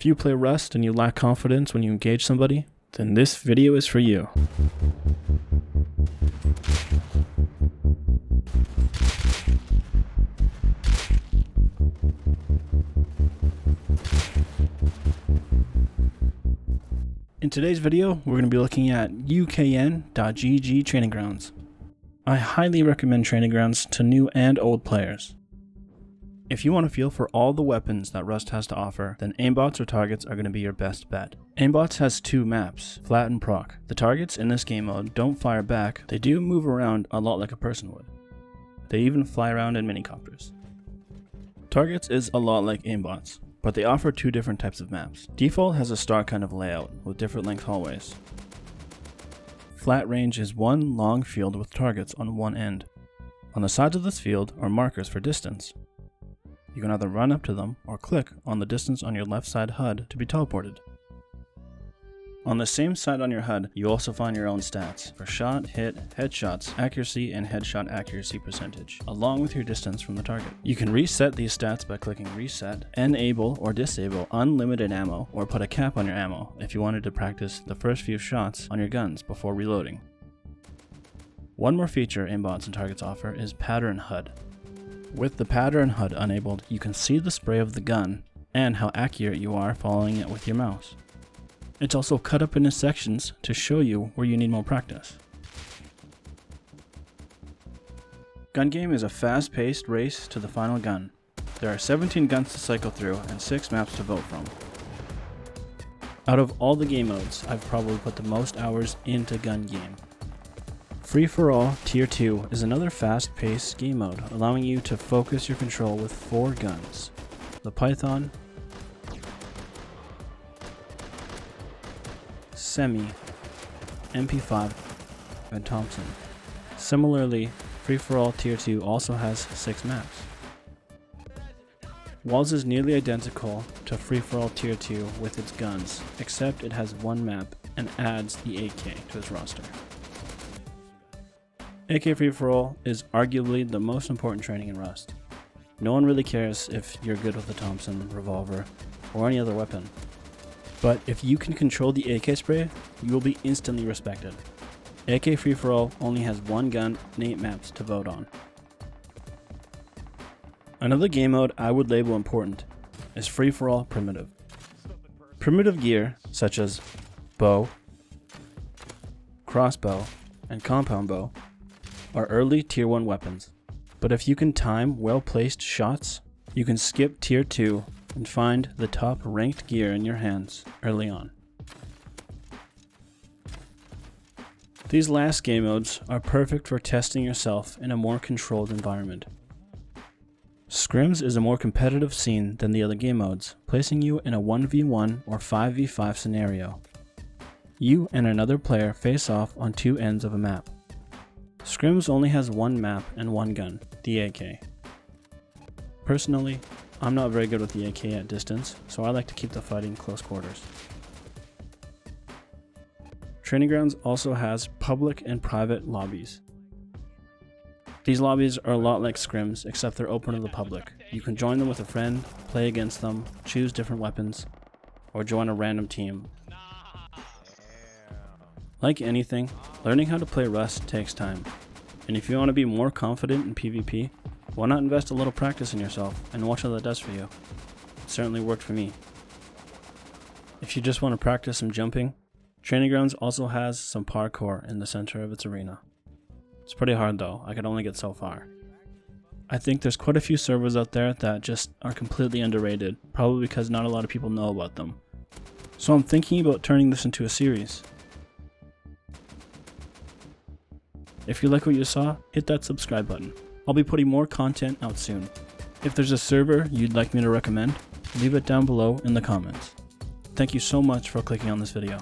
If you play Rust and you lack confidence when you engage somebody, then this video is for you. In today's video, we're going to be looking at ukn.gg training grounds. I highly recommend training grounds to new and old players. If you want to feel for all the weapons that Rust has to offer, then Aimbots or targets are going to be your best bet. Aimbots has two maps, flat and proc. The targets in this game mode don't fire back, they do move around a lot like a person would. They even fly around in minicopters. Targets is a lot like Aimbots, but they offer two different types of maps. Default has a star kind of layout with different length hallways. Flat range is one long field with targets on one end. On the sides of this field are markers for distance. You can either run up to them or click on the distance on your left side HUD to be teleported. On the same side on your HUD, you also find your own stats for shot, hit, headshots, accuracy, and headshot accuracy percentage, along with your distance from the target. You can reset these stats by clicking reset, enable or disable unlimited ammo, or put a cap on your ammo if you wanted to practice the first few shots on your guns before reloading. One more feature Aimbots and targets offer is pattern HUD. With the pattern HUD enabled, you can see the spray of the gun and how accurate you are following it with your mouse. It's also cut up into sections to show you where you need more practice. Gun game is a fast-paced race to the final gun. There are 17 guns to cycle through and 6 maps to vote from. Out of all the game modes, I've probably put the most hours into gun game. Free for All Tier 2 is another fast-paced game mode, allowing you to focus your control with 4 guns. The Python, Semi, MP5, and Thompson. Similarly, Free for All Tier 2 also has 6 maps. Walls is nearly identical to Free for All Tier 2 with its guns, except it has one map and adds the AK to its roster. AK Free for All is arguably the most important training in Rust. No one really cares if you're good with a Thompson, revolver, or any other weapon. But if you can control the AK spray, you will be instantly respected. AK Free for All only has one gun and 8 maps to vote on. Another game mode I would label important is Free for All Primitive. Primitive gear, such as bow, crossbow, and compound bow, are early Tier 1 weapons, but if you can time well-placed shots, you can skip Tier 2 and find the top ranked gear in your hands early on. These last game modes are perfect for testing yourself in a more controlled environment. Scrims is a more competitive scene than the other game modes, placing you in a 1v1 or 5v5 scenario. You and another player face off on 2 ends of a map. Scrims only has one map and one gun, the AK. Personally, I'm not very good with the AK at distance, so I like to keep the fighting close quarters. Training Grounds also has public and private lobbies. These lobbies are a lot like scrims, except they're open to the public. You can join them with a friend, play against them, choose different weapons, or join a random team. Like anything, learning how to play Rust takes time, and if you want to be more confident in PvP, why not invest a little practice in yourself and watch how that does for you? It certainly worked for me. If you just want to practice some jumping, Training Grounds also has some parkour in the center of its arena. It's pretty hard though, I could only get so far. I think there's quite a few servers out there that just are completely underrated, probably because not a lot of people know about them. So I'm thinking about turning this into a series. If you like what you saw, hit that subscribe button. I'll be putting more content out soon. If there's a server you'd like me to recommend, leave it down below in the comments. Thank you so much for clicking on this video.